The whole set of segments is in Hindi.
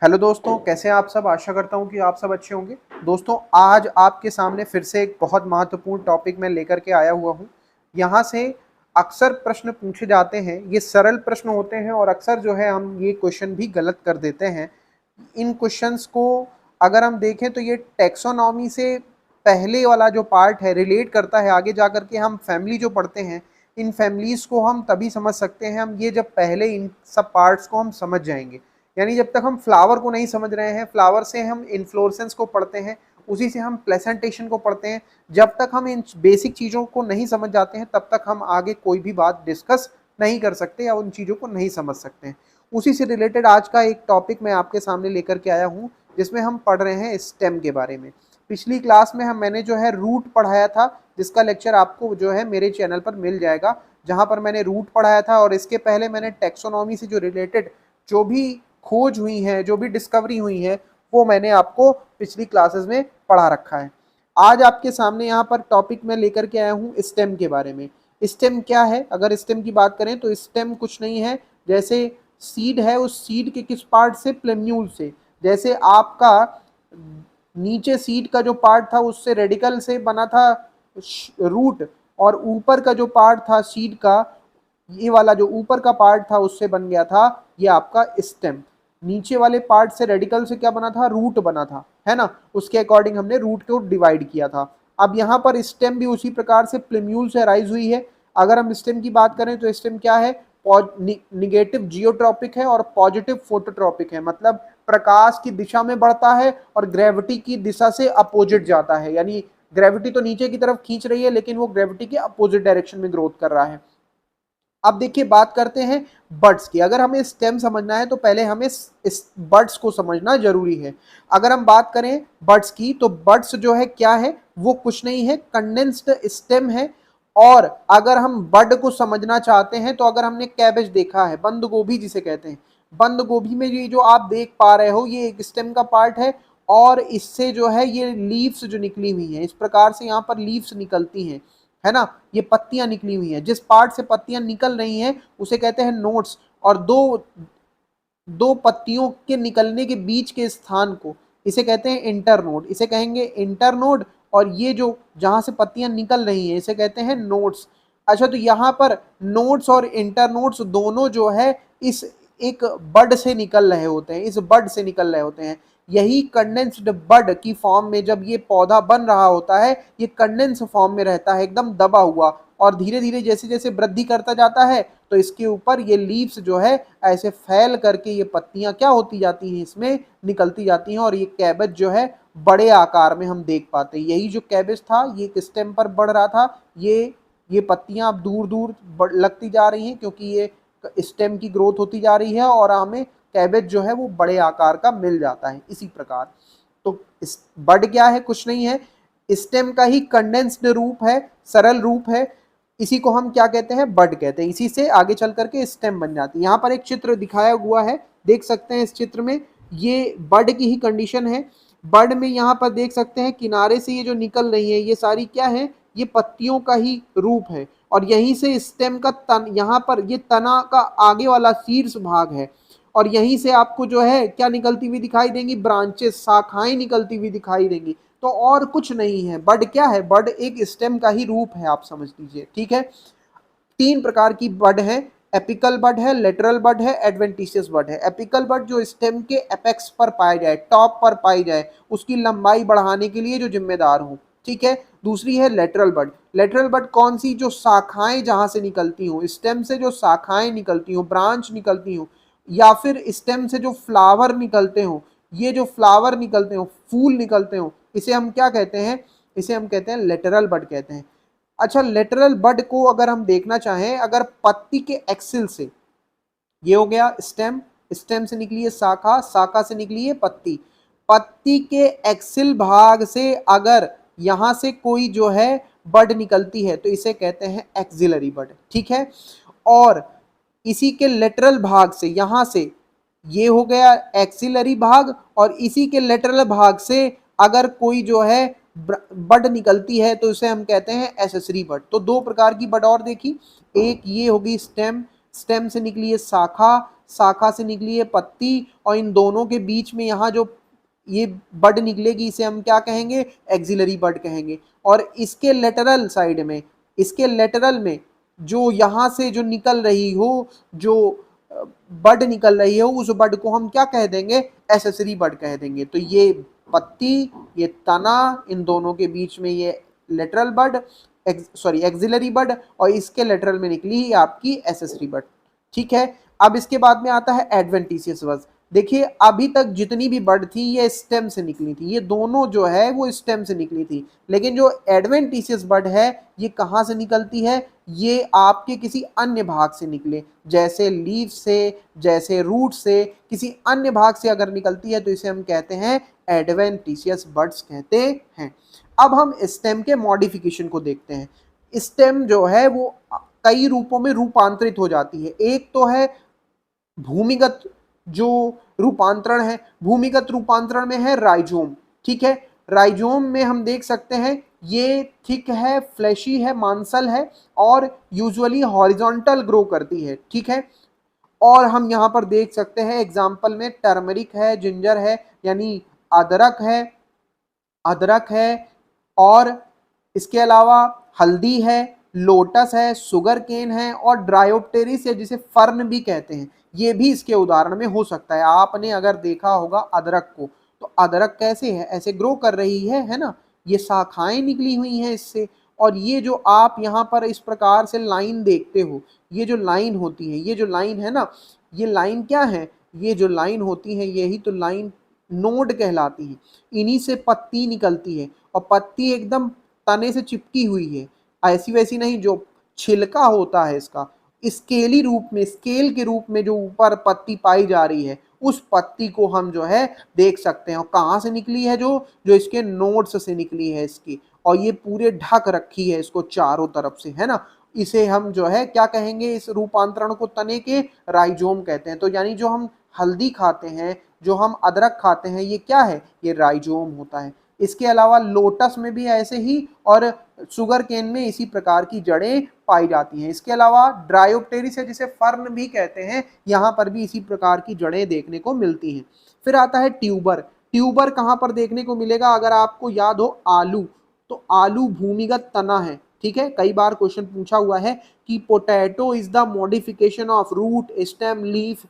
हेलो दोस्तों, कैसे हैं आप सब। आशा करता हूं कि आप सब अच्छे होंगे। दोस्तों, आज आपके सामने फिर से एक बहुत महत्वपूर्ण टॉपिक मैं लेकर के आया हुआ हूं। यहां से अक्सर प्रश्न पूछे जाते हैं, ये सरल प्रश्न होते हैं और अक्सर जो है हम ये क्वेश्चन भी गलत कर देते हैं। इन क्वेश्चंस को अगर हम देखें तो ये टैक्सोनॉमी से पहले वाला जो पार्ट है रिलेट करता है। आगे जा कर के हम फैमिली जो पढ़ते हैं, इन फैमिलीज़ को हम तभी समझ सकते हैं हम ये जब पहले इन सब पार्ट्स को हम समझ जाएंगे। यानी जब तक हम फ्लावर को नहीं समझ रहे हैं, फ्लावर से हम इन्फ्लोरेसेंस को पढ़ते हैं, उसी से हम प्लेसेंटेशन को पढ़ते हैं, जब तक हम इन बेसिक चीज़ों को नहीं समझ जाते हैं तब तक हम आगे कोई भी बात डिस्कस नहीं कर सकते या उन चीज़ों को नहीं समझ सकते हैं। उसी से रिलेटेड आज का एक टॉपिक मैं आपके सामने लेकर के आया हूँ, जिसमें हम पढ़ रहे हैं स्टेम के बारे में। पिछली क्लास में मैंने जो है रूट पढ़ाया था, जिसका लेक्चर आपको जो है मेरे चैनल पर मिल जाएगा, जहाँ पर मैंने रूट पढ़ाया था। और इसके पहले मैंने टैक्सोनॉमी से जो रिलेटेड जो भी खोज हुई है, जो भी डिस्कवरी हुई है, वो मैंने आपको पिछली क्लासेस में पढ़ा रखा है। आज आपके सामने यहाँ पर टॉपिक मैं लेकर के आया हूँ स्टेम के बारे में। स्टेम क्या है? अगर स्टेम की बात करें तो स्टेम कुछ नहीं है, जैसे सीड है, उस सीड के किस पार्ट से? प्लेम्यूल से। जैसे आपका नीचे सीड का जो पार्ट था उससे रेडिकल से बना था रूट, और ऊपर का जो पार्ट था सीड का, ये वाला जो ऊपर का पार्ट था उससे बन गया था ये आपका स्टेम। नीचे वाले पार्ट से रेडिकल से क्या बना था? रूट बना था, है ना। उसके अकॉर्डिंग हमने रूट को डिवाइड किया था। अब यहाँ पर स्टेम भी उसी प्रकार से प्लेम्यूल से राइज हुई है। अगर हम स्टेम की बात करें तो स्टेम क्या है? निगेटिव जियोट्रॉपिक है और पॉजिटिव फोटोट्रॉपिक है। मतलब प्रकाश की दिशा में बढ़ता है और ग्रेविटी की दिशा से अपोजिट जाता है। यानी ग्रेविटी तो नीचे की तरफ खींच रही है, लेकिन वो ग्रेविटी के अपोजिट डायरेक्शन में ग्रोथ कर रहा है। अब देखिए, बात करते हैं बर्ड्स की। अगर हमें स्टेम समझना है तो पहले हमें इस बर्ड्स को समझना जरूरी है। अगर हम बात करें बर्ड्स की तो बर्ड्स जो है क्या है? वो कुछ नहीं है, कंडेंस्ड स्टेम है। और अगर हम बर्ड को समझना चाहते हैं तो अगर हमने कैबेज देखा है, बंद गोभी जिसे कहते हैं, बंद गोभी में ये जो आप देख पा रहे हो ये एक स्टेम का पार्ट है। और इससे जो है ये लीव्स जो निकली हुई हैं, इस प्रकार से यहाँ पर लीव्स निकलती हैं, है ना। ये पत्तियां निकली हुई हैं, जिस पार्ट से पत्तियां निकल रही हैं उसे कहते हैं नोड्स। और दो दो पत्तियों के निकलने के बीच के स्थान को इसे कहते हैं इंटरनोड, इसे कहेंगे इंटरनोड। और ये जो जहां से पत्तियां निकल रही हैं इसे कहते हैं नोड्स। अच्छा, तो यहाँ पर नोड्स और इंटरनोड्स दोनों जो है इस एक बड से निकल रहे होते हैं, इस बड से निकल रहे होते हैं। यही कंडेंस्ड बड की फॉर्म में जब ये पौधा बन रहा होता है, ये कंडेंस फॉर्म में रहता है, एकदम दबा हुआ। और धीरे धीरे जैसे जैसे वृद्धि करता जाता है तो इसके ऊपर ये लीव्स जो है ऐसे फैल करके ये पत्तियां क्या होती जाती हैं, इसमें निकलती जाती हैं। और ये कैबेज जो है बड़े आकार में हम देख पाते हैं। यही जो कैबेज था ये किस स्टेम पर बढ़ रहा था, ये पत्तियां अब दूर दूर लगती जा रही हैं, क्योंकि ये स्टेम की ग्रोथ होती जा रही है और हमें कैबेज जो है वो बड़े आकार का मिल जाता है। इसी प्रकार तो इस बड क्या है? कुछ नहीं है, स्टेम का ही कंडेंस्ड रूप है, सरल रूप है। इसी को हम क्या कहते हैं? बड कहते हैं। इसी से आगे चल करके स्टेम बन जाती है। यहाँ पर एक चित्र दिखाया हुआ है, देख सकते हैं इस चित्र में, ये बड की ही कंडीशन है। बड में यहाँ पर देख सकते हैं किनारे से ये जो निकल रही है ये सारी क्या है? ये पत्तियों का ही रूप है। और यहीं से स्टेम का तन, यहाँ पर ये तना का आगे वाला शीर्ष भाग है। और यहीं से आपको जो है क्या निकलती हुई दिखाई देंगी? ब्रांचेस, शाखाएं निकलती हुई दिखाई देंगी। तो और कुछ नहीं है। बड क्या है? बड एक स्टेम का ही रूप है, आप समझ लीजिए, ठीक है। तीन प्रकार की बड है, एपिकल बड है, लेटरल बड है, एडवेंटिशियस बड है। एपिकल बड जो स्टेम के एपेक्स पर पाई जाए, टॉप पर पाई जाए, उसकी लंबाई बढ़ाने के लिए जो जिम्मेदार हो, ठीक है। दूसरी है लेटरल बड। लेटरल बड कौन सी? जो शाखाएं जहां से निकलती हूँ, स्टेम से जो शाखाएं निकलती हूँ, ब्रांच निकलती हूँ, या फिर स्टेम से जो फ्लावर निकलते हो, ये जो फ्लावर निकलते हो, फूल निकलते हो, इसे हम क्या कहते हैं? इसे हम कहते हैं लेटरल बड कहते हैं। अच्छा, लेटरल बड को अगर हम देखना चाहें, अगर पत्ती के एक्सिल से, ये हो गया स्टेम, स्टेम से निकली है शाखा, शाखा से निकली है पत्ती, पत्ती के एक्सिल भाग से अगर यहां से कोई जो है बड निकलती है तो इसे कहते हैं एक्सिलरी बड, ठीक है। और इसी के लेटरल भाग से, यहां से, ये हो गया एक्सिलरी भाग, और इसी के लेटरल भाग से अगर कोई जो है बड निकलती है तो इसे हम कहते हैं एसेसरी बड। तो दो प्रकार की बड और देखी, एक ये होगी स्टेम, स्टेम से निकली है शाखा, शाखा से निकली है पत्ती, और इन दोनों के बीच में यहाँ जो ये बड निकलेगी इसे हम क्या कहेंगे, एक्सिलरी बड कहेंगे। और इसके लेटरल साइड में, इसके लेटरल में जो यहाँ से जो निकल रही हो, जो बड निकल रही हो, उस बड को हम क्या कह देंगे, एसेसरी बड कह देंगे। तो ये पत्ती, ये तना, इन दोनों के बीच में ये लेटरल बड, सॉरी एक्सिलरी बड, और इसके लेटरल में निकली आपकी एसेसरी बड। ठीक है, अब इसके बाद में आता है एडवेंटिशियस बड। देखिए अभी तक जितनी भी बड थी ये स्टेम से निकली थी, ये दोनों जो है वो स्टेम से निकली थी, लेकिन जो एडवेंटिशियस बड है ये कहाँ से निकलती है, ये आपके किसी अन्य भाग से निकले, जैसे लीफ से, जैसे रूट से, किसी अन्य भाग से अगर निकलती है तो इसे हम कहते हैं एडवेंटिशियस बड्स कहते हैं। अब हम स्टेम के मॉडिफिकेशन को देखते हैं। स्टेम जो है वो कई रूपों में रूपांतरित हो जाती है। एक तो है भूमिगत जो रूपांतरण है, भूमिगत रूपांतरण में है राइजोम। ठीक है, राइजोम में हम देख सकते हैं ये थिक है, फ्लैशी है, मांसल है, और यूजुअली हॉरिजॉन्टल ग्रो करती है। ठीक है, और हम यहाँ पर देख सकते हैं एग्जाम्पल में टर्मरिक है, जिंजर है, यानी अदरक है, अदरक है, और इसके अलावा हल्दी है, लोटस है, सुगर केन है, और ड्रायोप्टेरिस है जिसे फर्न भी कहते हैं, ये भी इसके उदाहरण में हो सकता है। आपने अगर देखा होगा अदरक को, तो अदरक कैसे है, ऐसे ग्रो कर रही है ना, ये शाखाएं निकली हुई हैं इससे। और ये जो आप यहाँ पर इस प्रकार से लाइन देखते हो, ये जो लाइन होती है, ये जो लाइन है ना, ये लाइन क्या है, ये जो लाइन होती है यही तो लाइन नोड कहलाती है। इन्हीं से पत्ती निकलती है, और पत्ती एकदम तने से चिपकी हुई है, ऐसी वैसी नहीं। जो छिलका होता है इसका, स्केली रूप में, स्केल के रूप में जो ऊपर पत्ती पाई जा रही है, उस पत्ती को हम जो है देख सकते हैं। और कहाँ से निकली है, जो जो इसके नोड्स से निकली है इसकी, और ये पूरे ढक रखी है इसको चारों तरफ से, है ना। इसे हम जो है क्या कहेंगे, इस रूपांतरण को तने के राइजोम कहते हैं। तो यानी जो हम हल्दी खाते हैं, जो हम अदरक खाते हैं, ये क्या है, ये राइजोम होता है। इसके अलावा लोटस में भी ऐसे ही, और शुगर केन में इसी प्रकार की जड़ें पाई जाती हैं। इसके अलावा ड्रायोप्टेरिस है जिसे फर्न भी कहते हैं, यहाँ पर भी इसी प्रकार की जड़ें देखने को मिलती हैं। फिर आता है ट्यूबर। ट्यूबर कहाँ पर देखने को मिलेगा, अगर आपको याद हो आलू, तो आलू भूमिगत तना है। ठीक है, कई बार क्वेश्चन पूछा हुआ है कि potato is the modification of root, stem, leaf,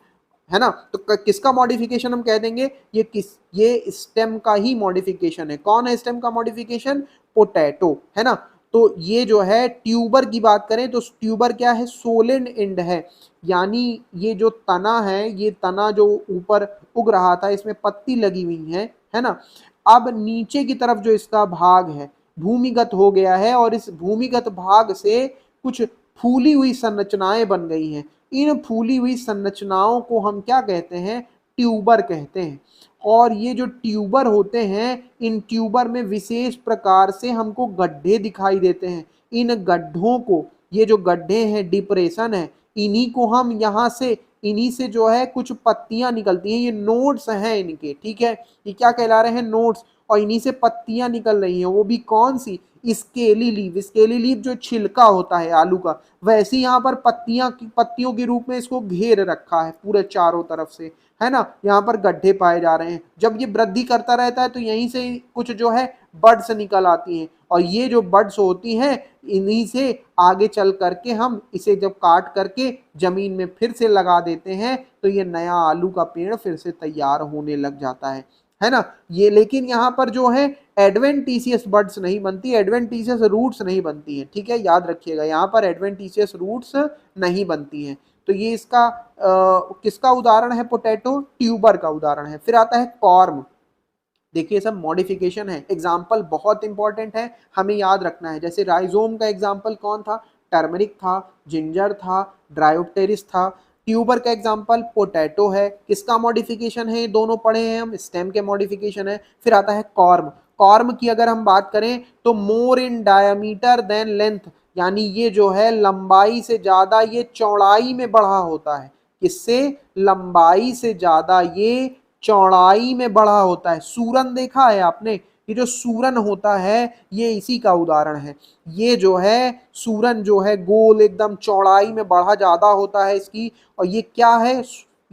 है ना। तो किसका मॉडिफिकेशन हम कह देंगे, ये स्टेम का ही मॉडिफिकेशन है। कौन है स्टेम का मॉडिफिकेशन, पोटैटो, है ना। तो ये जो है ट्यूबर की बात करें तो ट्यूबर क्या है, सोलिड एंड है, यानी ये जो तना है, ये तना जो ऊपर उग रहा था इसमें पत्ती लगी हुई है ना। अब नीचे की तरफ जो इसका भाग है भूमिगत हो गया है, और इस भूमिगत भाग से कुछ फूली हुई संरचनाएं बन गई हैं। इन फूली हुई संरचनाओं को हम क्या कहते हैं, ट्यूबर कहते हैं। और ये जो ट्यूबर होते हैं, इन ट्यूबर में विशेष प्रकार से हमको गड्ढे दिखाई देते हैं। इन गड्ढों को, ये जो गड्ढे हैं, डिप्रेशन है, इन्हीं को हम यहाँ से, इन्हीं से जो है कुछ पत्तियां निकलती हैं, ये नोड्स हैं इनके। ठीक है, ये क्या कहला रहे हैं, नोड्स, और इन्हीं से पत्तियां निकल रही हैं, वो भी कौन सी, स्केली लीफ। स्केली लीफ जो छिलका होता है आलू का, वैसे यहाँ पर पत्तियों के रूप में इसको घेर रखा है पूरे चारों तरफ से, है ना। यहाँ पर गड्ढे पाए जा रहे हैं। जब ये वृद्धि करता रहता है तो यहीं से कुछ जो है बड्स निकल आती हैं, और ये जो बड्स होती हैं इन्हीं से आगे चल करके हम इसे जब काट करके जमीन में फिर से लगा देते हैं तो ये नया आलू का पेड़ फिर से तैयार होने लग जाता है ना। ये लेकिन यहाँ पर जो है एडवेंटिशियस बड्स नहीं बनती, एडवेंटिशियस रूट्स नहीं बनती हैं। ठीक है, याद रखिएगा, यहाँ पर एडवेंटिशियस रूट्स नहीं बनती हैं। तो ये इसका किसका उदाहरण है, पोटैटो, ट्यूबर का उदाहरण है। फिर आता है कॉर्म। देखिए सब मॉडिफिकेशन है, एग्जाम्पल बहुत इंपॉर्टेंट है, हमें याद रखना है। जैसे राइजोम का एग्जाम्पल कौन था, टर्मरिक था, जिंजर था, ड्रायोप्टेरिस था। ट्यूबर का एग्जाम्पल पोटैटो है, किसका मॉडिफिकेशन है, दोनों पढ़े हैं हम, स्टेम के मॉडिफिकेशन है। फिर आता है कॉर्म। कॉर्म की अगर हम बात करें तो मोर इन डायमीटर देन लेंथ, यानी ये जो है लंबाई से ज्यादा ये चौड़ाई में बढ़ा होता है। किससे, लंबाई से ज्यादा ये चौड़ाई में बढ़ा होता है। सूरन देखा है आपने, ये जो सूरन होता है ये इसी का उदाहरण है। ये जो है सूरन जो है गोल एकदम चौड़ाई में बढ़ा ज्यादा होता है इसकी, और ये क्या है,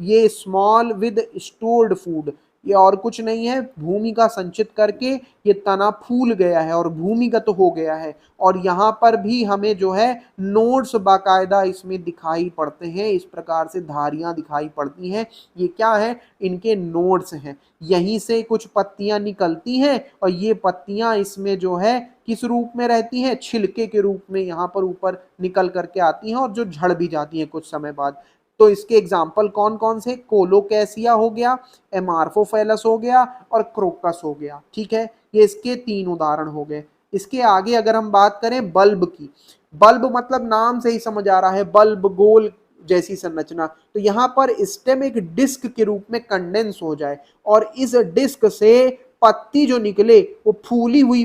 ये स्मॉल विद स्टोर्ड फूड, ये और कुछ नहीं है, भूमि का संचित करके ये तना फूल गया है और भूमिगत हो गया है। और यहाँ पर भी हमें जो है नोड्स बाकायदा इसमें दिखाई पड़ते हैं, इस प्रकार से धारियां दिखाई पड़ती हैं। ये क्या है, इनके नोड्स हैं। यहीं से कुछ पत्तियां निकलती हैं और ये पत्तियां इसमें जो है किस रूप में रहती हैं, छिलके के रूप में यहाँ पर ऊपर निकल करके आती हैं और जो झड़ भी जाती हैं कुछ समय बाद। तो इसके एग्जाम्पल कौन कौन से, कोलोकैसिया हो गया, एमार्फोफेलस हो गया और क्रोकस हो गया। ठीक है, ये इसके 3 उदाहरण हो गए। इसके आगे अगर हम बात करें बल्ब की, बल्ब मतलब नाम से ही समझ आ रहा है, बल्ब गोल जैसी संरचना। तो यहाँ पर स्टेम एक डिस्क के रूप में कंडेंस हो जाए और इस डिस्क से पत्ती जो निकले वो फूली हुई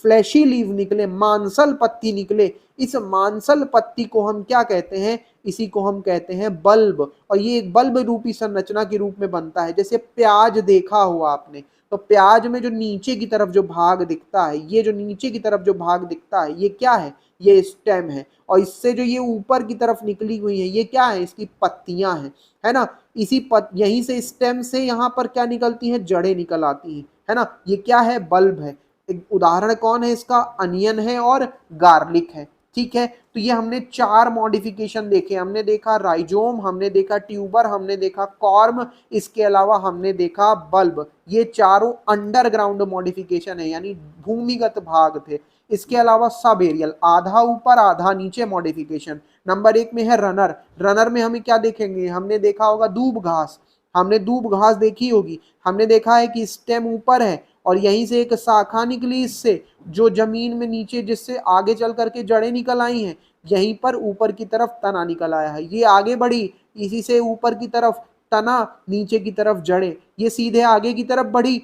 फ्लैशी लीव निकले, मांसल पत्ती निकले। इस मांसल पत्ती को हम क्या कहते हैं, इसी को हम कहते हैं बल्ब। और ये एक बल्ब रूपी संरचना के रूप में बनता है। जैसे प्याज देखा हुआ आपने, तो प्याज में जो नीचे की तरफ जो भाग दिखता है, ये जो नीचे की तरफ जो भाग दिखता है, ये क्या है, ये स्टेम है। और इससे जो ये ऊपर की तरफ निकली हुई है, ये क्या है, इसकी पत्तियां हैं, है ना। यहीं से स्टेम से यहाँ पर क्या निकलती हैं, जड़ें निकल आती हैं, है ना। ये क्या है, बल्ब है। एक उदाहरण कौन है इसका, अनियन है और गार्लिक है। ठीक है, तो ये हमने 4 मॉडिफिकेशन देखे। हमने देखा राइजोम, हमने देखा ट्यूबर, हमने देखा कॉर्म, इसके अलावा हमने देखा बल्ब। ये चारों अंडरग्राउंड मॉडिफिकेशन है, यानी भूमिगत भाग थे। इसके अलावा सब एरियल, आधा ऊपर आधा नीचे मॉडिफिकेशन। नंबर 1 में है रनर। रनर में हमें क्या देखेंगे, हमने देखा होगा दूब घास, हमने दूब घास देखी होगी। हमने देखा है कि स्टेम ऊपर है और यहीं से एक शाखा निकली इससे, जो जमीन में नीचे, जिससे आगे चल करके जड़ें निकल आई हैं। यहीं पर ऊपर की तरफ तना निकल आया है, ये आगे बढ़ी, इसी से ऊपर की तरफ तना, नीचे की तरफ जड़ें, ये सीधे आगे की तरफ बढ़ी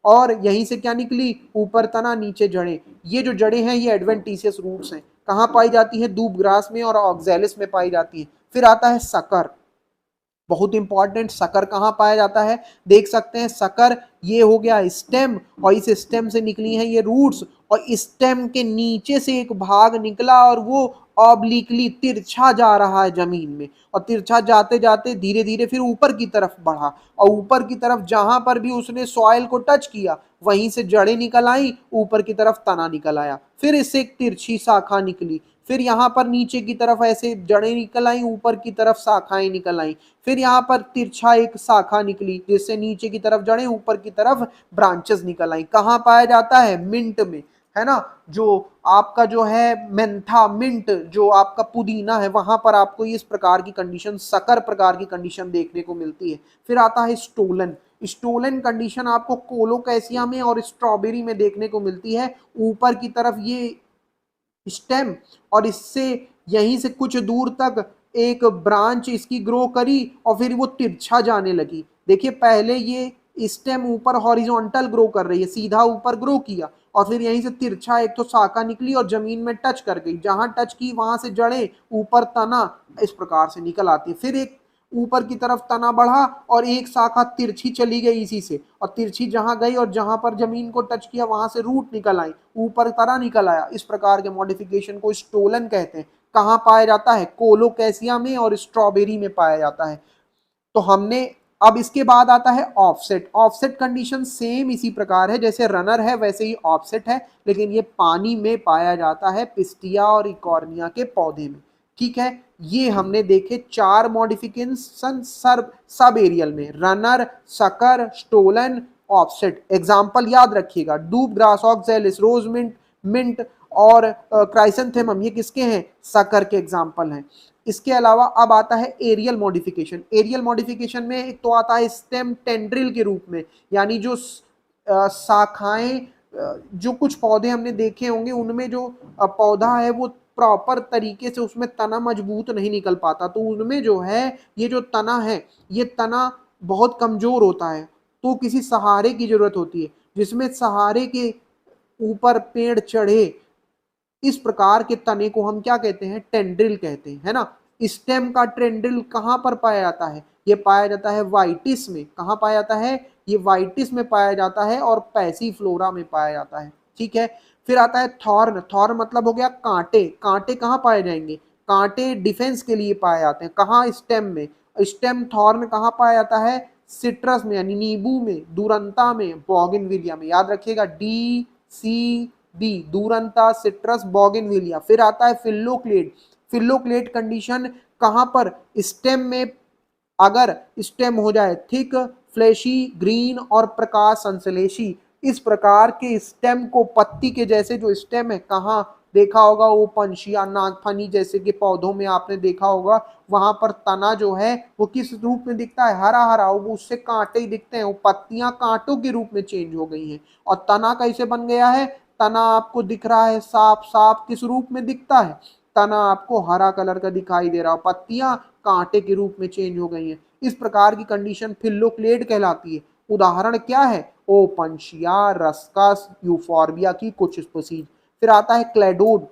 और यहीं से क्या निकली, ऊपर तना नीचे जड़ें। ये जो जड़ें हैं ये एडवेंटिशियस रूट्स हैं। कहाँ पाई जाती है, दूब ग्रास में और ऑक्जेलिस में पाई जाती है। फिर आता है सकर, बहुत इंपॉर्टेंट। सकर कहाँ पाया जाता है, देख सकते हैं सकर, ये हो गया स्टेम और इस स्टेम से निकली हैं ये रूट्स और स्टेम के नीचे से एक भाग निकला और वो ऑब्लिकली तिरछा जा रहा है जमीन में और तिरछा जाते जाते धीरे धीरे फिर ऊपर की तरफ बढ़ा और ऊपर की तरफ जहां पर भी उसने सॉइल को टच किया वहीं से जड़ें निकल आई, ऊपर की तरफ तना निकल आया, फिर इससे एक तिरछी शाखा निकली, फिर यहाँ पर नीचे की तरफ ऐसे जड़ें निकल आई, ऊपर की तरफ शाखाएं निकल आई, फिर यहाँ पर तिरछा एक शाखा निकली जिससे नीचे की तरफ जड़ें, ऊपर की तरफ ब्रांचेस निकल आई। कहाँ पाया जाता है, मिंट में, है ना। जो आपका जो है मेंथा, मिंट, जो आपका पुदीना है, वहां पर आपको इस प्रकार की कंडीशन, सकर प्रकार की कंडीशन देखने को मिलती है। फिर आता है स्टोलन। स्टोलन कंडीशन आपको कोलोकैसिया में और स्ट्रॉबेरी में देखने को मिलती है। ऊपर की तरफ ये स्टेम और इससे यहीं से कुछ दूर तक एक ब्रांच इसकी ग्रो करी और फिर वो तिरछा जाने लगी। देखिए पहले ये स्टेम ऊपर हॉरिजॉन्टल ग्रो कर रही है, सीधा ऊपर ग्रो किया और फिर यहीं से तिरछा एक तो शाखा निकली और जमीन में टच कर गई, जहां टच की वहां से जड़ें, ऊपर तना, इस प्रकार से निकल आती है। फिर एक ऊपर की तरफ तना बढ़ा और एक शाखा तिरछी चली गई इसी से, और तिरछी जहां गई और जहां पर जमीन को टच किया वहां से रूट निकल आई, ऊपर तना निकल आया। इस प्रकार के मॉडिफिकेशन को स्टोलन कहते हैं। कहाँ पाया जाता है, कोलोकैसिया में और स्ट्रॉबेरी में पाया जाता है। तो हमने, अब इसके बाद आता है ऑफसेट। ऑफसेट कंडीशन सेम इसी प्रकार है, जैसे रनर है वैसे ही ऑफसेट है, लेकिन ये पानी में पाया जाता है, पिस्टिया और इकॉर्निया के पौधे में। ठीक है, ये हमने देखे 4 मॉडिफिकेशन सब एरियल में, runner, sucker, stolon, offset. Example याद रखिएगा, doob grass, oxalis, rose mint, mint और क्राइसेंथेमम, ये किसके हैं, सकर के एग्जाम्पल हैं। इसके अलावा अब आता है एरियल मॉडिफिकेशन। एरियल मॉडिफिकेशन में एक तो आता है स्टेम टेंड्रिल के रूप में, यानी जो शाखाएं, जो कुछ पौधे हमने देखे होंगे उनमें जो पौधा है वो प्रॉपर तरीके से उसमें तना मजबूत नहीं निकल पाता, तो उनमें जो है ये जो तना है, ये तना बहुत कमजोर होता है, तो किसी सहारे की जरूरत होती है, जिसमें सहारे के ऊपर पेड़ चढ़े। इस प्रकार के तने को हम क्या कहते हैं, टेंड्रिल कहते हैं, है ना। स्टेम का टेंड्रिल कहाँ पर पाया जाता है, ये पाया जाता है वाइटिस में। कहाँ पाया जाता है, ये वाइटिस में पाया जाता है और पैसीफ्लोरा में पाया जाता है। ठीक है, फिर आता है थॉर्न। थॉर्न मतलब हो गया कांटे। कांटे कहाँ पाए जाएंगे, कांटे डिफेंस के लिए पाए जाते हैं, कहाँ, स्टेम में। स्टेम थॉर्न कहाँ पाया जाता है? सिट्रस में यानी नींबू में, दूरंता में, बोगनविलिया में। याद रखिएगा DCB, दूरंता, सिट्रस, बोगनविलिया। फिर आता है फिल्लोक्लेड। फिल्लोक्लेड कंडीशन कहां पर? स्टेम में। अगर स्टेम हो जाए थिक, फ्लैशी, ग्रीन और प्रकाश संश्लेषी, इस प्रकार के स्टेम को, पत्ती के जैसे जो स्टेम है, कहाँ देखा होगा? वो पंछिया, नागफनी जैसे के पौधों में आपने देखा होगा। वहां पर तना जो है वो किस रूप में दिखता है? हरा हरा। वो उससे कांटे ही दिखते हैं, वो पत्तियां कांटों के रूप में चेंज हो गई हैं। और तना कैसे बन गया है? तना आपको दिख रहा है साफ साफ, किस रूप में दिखता है? तना आपको हरा कलर का दिखाई दे रहा है, पत्तियां कांटे के रूप में चेंज हो गई हैं। इस प्रकार की कंडीशन फिल्लोक्लेड कहलाती है। उदाहरण क्या है? ओपनशिया, रस्कस, यूफॉर्बिया की कुछ स्पीशीज। फिर आता है क्लेडोड।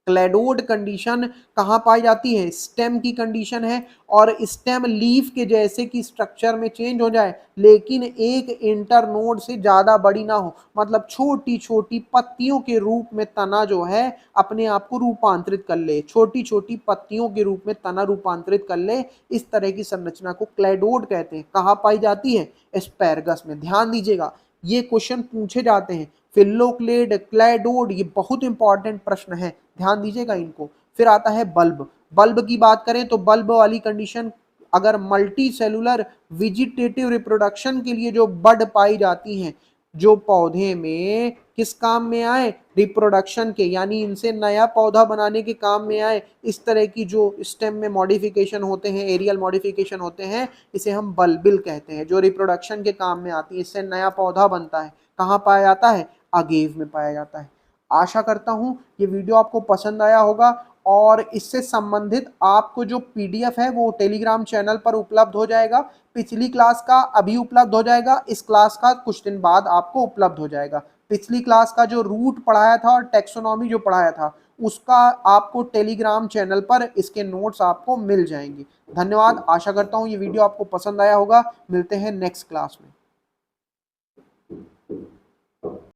क्लेडोड कंडीशन कहां पाई जाती है? स्टेम की कंडीशन है, और स्टेम लीफ के जैसे की स्ट्रक्चर में चेंज हो जाए, लेकिन एक इंटरनोड से ज्यादा बड़ी ना हो, मतलब छोटी छोटी पत्तियों के रूप में तना जो है अपने आप को रूपांतरित कर ले, छोटी छोटी पत्तियों के रूप में तना रूपांतरित कर ले, इस तरह की संरचना को क्लेडोड कहते हैं। कहां पाई जाती है? एस्पैरगस में। ध्यान दीजिएगा, ये क्वेश्चन पूछे जाते हैं। फिल्लोक्लेड, क्लेडोड, ये बहुत इंपॉर्टेंट प्रश्न है, ध्यान दीजिएगा इनको। फिर आता है बल्ब। बल्ब की बात करें तो बल्ब वाली कंडीशन, अगर मल्टी सेलुलर वेजिटेटिव रिप्रोडक्शन के लिए जो बड पाई जाती हैं, जो पौधे में किस काम में आए? रिप्रोडक्शन के, यानी इनसे नया पौधा बनाने के काम में आए, इस तरह की जो स्टेम में मॉडिफिकेशन होते हैं, एरियल मॉडिफिकेशन होते हैं, इसे हम बल्बिल कहते हैं, जो रिप्रोडक्शन के काम में आती है, इससे नया पौधा बनता है। कहाँ पाया जाता है? अगेव में पाया जाता है। आशा करता हूं ये वीडियो आपको पसंद आया होगा, और इससे संबंधित आपको जो PDF है वो टेलीग्राम चैनल पर उपलब्ध हो जाएगा। पिछली क्लास का अभी उपलब्ध हो जाएगा, इस क्लास का कुछ दिन बाद आपको उपलब्ध हो जाएगा। पिछली क्लास का जो रूट पढ़ाया था और टेक्सोनॉमी जो पढ़ाया था, उसका आपको टेलीग्राम चैनल पर इसके नोट्स आपको मिल जाएंगे। धन्यवाद। आशा करता हूँ ये वीडियो आपको पसंद आया होगा। मिलते हैं नेक्स्ट क्लास में।